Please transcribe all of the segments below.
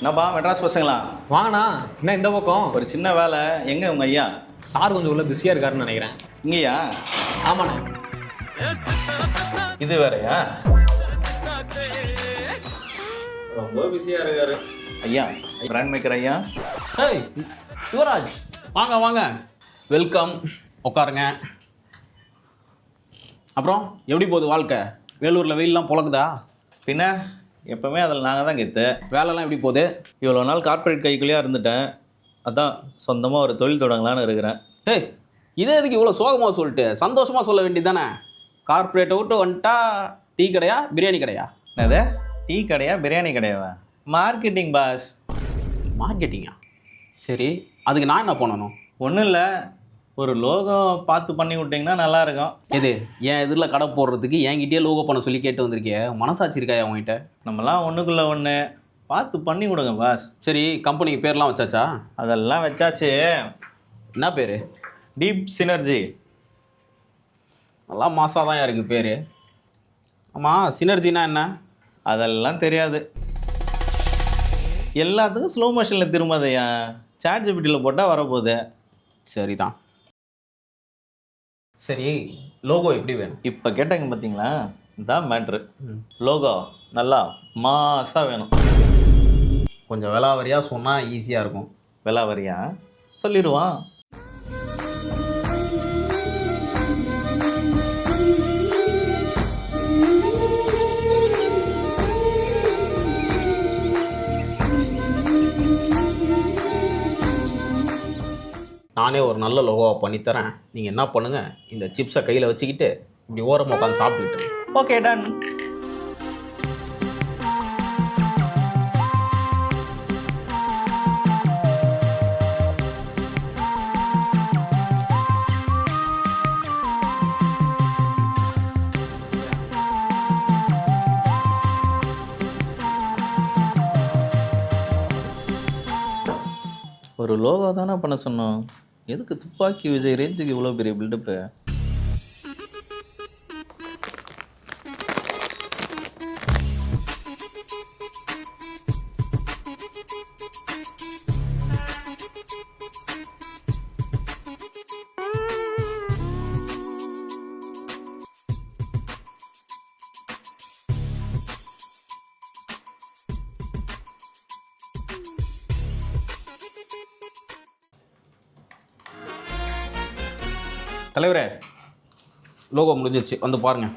என்னப்பா மெட்ராஸ் பசங்களா? வாங்கண்ணா. என்ன இந்த பக்கம்? ஒரு சின்ன வேலை. எங்க உங்க ஐயா? சார் கொஞ்சம் உள்ள பிஸியாக இருக்காருன்னு நினைக்கிறேன். இங்கேயா? ஆமாண்ணே. இது வேறயா? ரொம்ப பிஸியாக இருக்காரு ஐயா பிராண்ட் மேக்கர் ஐயா. ஏய் யுவராஜ், வாங்க வாங்க, வெல்கம், உட்காருங்க. அப்புறம் எப்படி போகுது வாழ்க்கை? வேலூரில் வெயிலெலாம் பொழக்குதா? பின்ன எப்பவுமே அதில் நாங்கள் தான் கெத்து. வேலைலாம் எப்படி போகுது? இவ்வளோ நாள் கார்ப்பரேட் கைக்குள்ளேயே இருந்துட்டேன். அதான் சொந்தமாக ஒரு தொழில் தொடங்கலான்னு இருக்கிறேன். ஏய், இதே எதுக்கு இவ்வளோ சோகமாக சொல்லிட்டு சந்தோஷமாக சொல்ல வேண்டியது தானே? கார்ப்பரேட்டை விட்டு வந்துட்டா டீ கடையா பிரியாணி கடையா? என்னது? டீ கடையா பிரியாணி கடையாவா? Marketing boss. மார்க்கெட்டிங்கா? சரி, அதுக்கு நான் என்ன பண்ணணும்? ஒன்றும் இல்லை, ஒரு லோகோ பார்த்து பண்ணி விட்டிங்கன்னா நல்லாயிருக்கும். எது என் எதிரில் கடை போடுறதுக்கு என்கிட்டயே லோகோ பண்ண சொல்லி கேட்டு வந்திருக்கிய? மனசாட்சி இருக்காயா உங்ககிட்ட? நம்மலாம் ஒன்றுக்குள்ளே ஒன்று பார்த்து பண்ணி கொடுங்க பாஸ். சரி, கம்பெனிக்கு பேர்லாம் வச்சாச்சா? அதெல்லாம் வச்சாச்சு. என்ன பேர்? Deep synergy. நல்லா மாசாக தான் இருக்குது பேர். ஆமாம், சினர்ஜினா என்ன? அதெல்லாம் தெரியாது. எல்லாத்துக்கும் ஸ்லோ மோஷனில் திரும்பாதையா. சாட் ஜிபிடியில் போட்டால் வரப்போகுது. சரிதான். சரி, லோகோ எப்படி வேணும்? இப்போ கேட்டாங்க பார்த்தீங்களா, இதான் மேட்ரு. லோகோ நல்லா மாசாக வேணும். கொஞ்சம் விலாவரியாக சொன்னால் ஈஸியாக இருக்கும். விலாவரியா சொல்லிடுவான். நானே ஒரு நல்ல லோகோவை பண்ணித்தரேன். நீங்கள் என்ன பண்ணுங்கள், இந்த சிப்ஸை கையில் வச்சுக்கிட்டு இப்படி ஓரமாக உட்காந்து சாப்பிட்டுக்கிட்டு. Okay, ton. ஒரு லோகோ தானே பண்ண சொன்னோம். எதுக்கு துப்பாக்கி விஜய் ரேஞ்சுக்கு இவ்வளோ பெரிய பில்டப்பு? தலைவரே, லோகோ முடிஞ்சிச்சு, வந்து பாருங்கள்.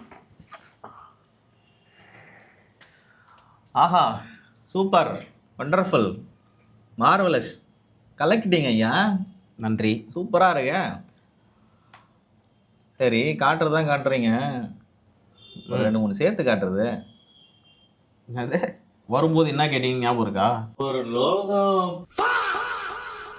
ஆஹா, சூப்பர், வண்டர்ஃபுல், மார்வலஸ், கலக்கிட்டீங்க ஐயா. நன்றி. சூப்பராக இருக்க. சரி, காட்டுறது தான் காட்டுறீங்க, ஒரு 2-3 சேர்த்து காட்டுறது. அது வரும்போது என்ன கேட்டீங்க ஞாபகம் இருக்கா? ஒரு லோகோ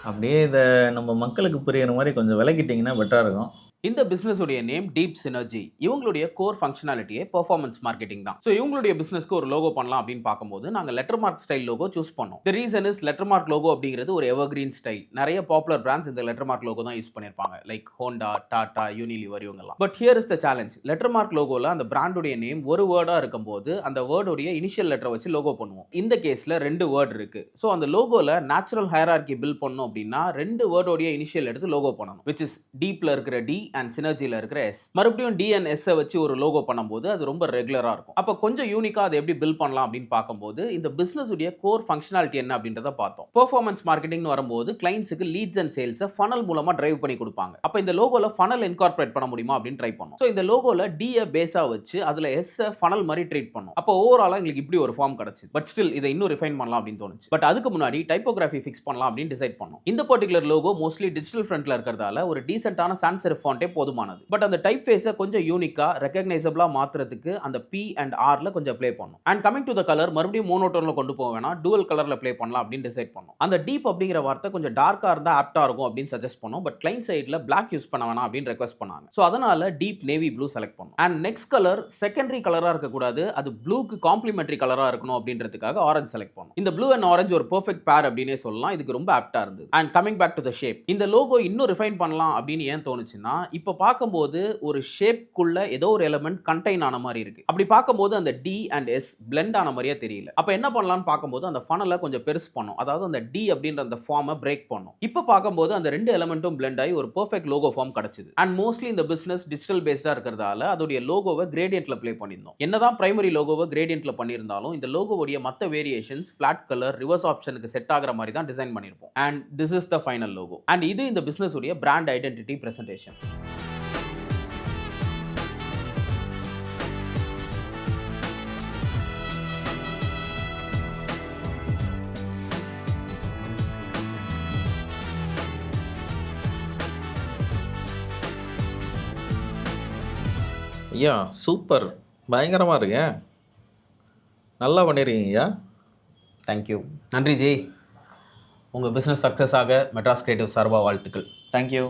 அப்படியே இதை நம்ம மக்களுக்கு புரியுற மாதிரி கொஞ்சம் விளக்கிட்டிங்கன்னா பெட்டராக இருக்கும். இந்த பிசினஸோடைய நேம் டீப் சினர்ஜி. இவங்களுடைய கோர் ஃபங்க்ஷனாலிட்டியே பெர்ஃபார்மன்ஸ் மார்க்கெட்டிங் தான். ஸோ இவங்களுடைய பிசினஸ்க்கு ஒரு லோகோ பண்ணலாம் அப்படின்னு பார்க்கும்போது நாங்கள் letter mark style logo choose பண்ணோம். The reason is letter mark logo அப்படிங்கிறது ஒரு எவர்கிரீன் ஸ்டைல். நிறைய பாப்புலர் பிராண்ட்ஸ் இந்த லெட்டர் மார்க் லோகோ தான் யூஸ் பண்ணியிருப்பாங்க, லைக் ஹோண்டா, டாடா, யூனிலிவர், இவங்கெல்லாம். But here is the challenge. Letter mark லோகோவில் அந்த பிராண்டுடைய நேம் ஒரு வேர்டாக இருக்கும்போது அந்த வேர்டுடைய இனிஷியல் லெட்டரை வச்சு லோகோ பண்ணுவோம். இந்த கேஸில் 2 வேர்டு இருக்கு. ஸோ அந்த லோகோவில் நேச்சுரல் ஹையரார்கி பில்ட் பண்ணோம் அப்படின்னா 2 வேர்டோடைய இனிஷியல் எடுத்து லோகோ பண்ணணும், விச் இஸ் டீப்ல இருக்கிற டி அண்ட் சினர்ஜியில் இருக்கிற S. மறுபடியும் டி அண்ட் எஸ் வச்சு ஒரு லோகோ பண்ணும்போது அது ரொம்ப ரெகுலரா இருக்கும். அப்ப கொஞ்சம் யூனிக்கா அதை எப்படி பில்ட் பண்ணலாம் அப்படின்னு பார்க்கும்போது இந்த பிசினஸ் உடைய கோர் ஃபங்க்ஷனாலிட்டி என்ன அப்படின்றத பார்த்தோம். பெர்ஃபார்மன்ஸ் மார்க்கெட்டிங் வரும்போது கிளைண்ட்ஸுக்கு லீட்ஸ் அண்ட் சேல்ஸ் ஃபனல் மூலமா டிரைவ் பண்ணி கொடுப்பாங்க. அப்ப இந்த லோகோல ஃபனல் இன்கார்பரேட் பண்ண முடியுமா அப்படின்னு ட்ரை பண்ணோம். ஸோ இந்த லோகோல டி பேஸா வச்சு அதுல எஸ் ஃபனல் மாதிரி ட்ரீட் பண்ணோம். அப்போ ஓவராலா எங்களுக்கு இப்படி ஒரு ஃபார்ம் கிடைச்சு. பட் ஸ்டில் இதை இன்னும் ரிஃபைன் பண்ணலாம் அப்படின்னு தோணுச்சு. பட் அதுக்கு முன்னாடி டைப்போகிராஃபி ஃபிக்ஸ் பண்ணலாம் அப்படின்னு டிசைட் பண்ணோம். இந்த பர்டிகுலர் லோகோ மோஸ்ட்லி டிஜிட்டல் ஃப்ரண்ட்ல இருக்கிறதால ஒரு டீசென்ட்டான சான்ஸ் செரிஃப் ஃபாண்டே போதுமானது. பட் அந்த டைப் ஃபேஸை கொஞ்சம் யூனிக்கா ரெகக்னைசபிளா மாத்துறதுக்கு அந்த பி அண்ட் ஆர்ல கொஞ்சம் ப்ளே பண்ணோம். And coming to the colour, மறுபடியும் மோனோடோன்ல கொண்டு போக வேணாம், டூவல் கலர்ல ப்ளே பண்ணலாம் அப்படின்னு டிசைட் பண்ணோம். அந்த டீப் அப்படிங்கிற வார்த்தை கொஞ்சம் டார்க்கா இருந்தா ஆப்டா இருக்கும் அப்படின்னு சஜஸ்ட் பண்ணோம். பட் கிளைண்ட் சைடுல பிளாக் யூஸ் பண்ண வேணாம் அப்படின்னு ரெக்வஸ்ட் பண்ணாங்க. ஸோ அதனால டீப் நேவி ப்ளூ செலக்ட் பண்ணோம். அண்ட் நெக்ஸ்ட் கலர் செகண்டரி கலரா இருக்கக்கூடாது, அது ப்ளூக்கு காம்ப்ளிமெண்டரி கலரா இருக்கணும் அப்படின்றதுக்காக ஆரஞ்சு செலக்ட் பண்ணோம். இந்த ப்ளூ அண்ட் ஆரஞ்சு ஒரு பெர்ஃபெக்ட் பேர் அப்படின்னே சொல்லலாம். இதுக்கு ரொம்ப ஆப்டா இருந்தது. And coming back to the shape, இந்த லோகோ இன்னும் ரிஃபைன் பண்ணலாம் அப்படின்னு ஏன் தோணுச்சுன்னா இப்போ பார்க்கும்போது ஒரு ஷேப்க்குள்ள ஏதோ ஒரு எலிமெண்ட் கண்டெயின் ஆன மாதிரி இருக்கு. அப்படி பார்க்கும்போது அந்த டி அண்ட் எஸ் பிளெண்ட் ஆன மாதிரியே தெரியல. அப்போ என்ன பண்ணலாம்னு பார்க்கும்போது அந்த ஃபனலை கொஞ்சம் பெருசு பண்ணும். அதாவது அந்த டி அப்படின்ற அந்த ஃபார்மை பிரேக் பண்ணும். இப்போ பார்க்கும்போது அந்த ரெண்டு எலிமெண்ட்டும் பிளெண்ட் ஆகி ஒரு பெர்ஃபெக்ட் லோகோ ஃபார்ம் கிடைச்சது. அண்ட் மோஸ்ட்லி இந்த பிசினஸ் டிஜிட்டல் பேஸ்டா இருக்கிறதால அதோடைய லோகோவை கிரேடியன்ட்ல ப்ளே பண்ணியிருந்தோம். என்னதான் பிரைமரி லோகோவை கிரேடியன்ட்ல பண்ணியிருந்தாலும் இந்த லோகோவுடைய மற்ற வேரியேஷன்ஸ் ஃபிளாட் கலர் ரிவர்ஸ் ஆப்ஷனுக்கு செட் ஆகிற மாதிரி தான் டிசைன் பண்ணியிருப்போம். And this is the final logo. And இது இந்த பிசினஸ் உடைய பிராண்ட் ஐடென்டிட்டி பிரசன்டேஷன். ஐயா சூப்பர், பயங்கரமாக இருக்கு, நல்லா பண்ணியிருக்கீங்க ஐயா. தேங்க்யூ. நன்றி ஜி. உங்கள் பிஸ்னஸ் சக்ஸஸ் ஆக மெட்ராஸ் கிரியேட்டிவ் சார்பாக வாழ்த்துக்கள். தேங்க்யூ.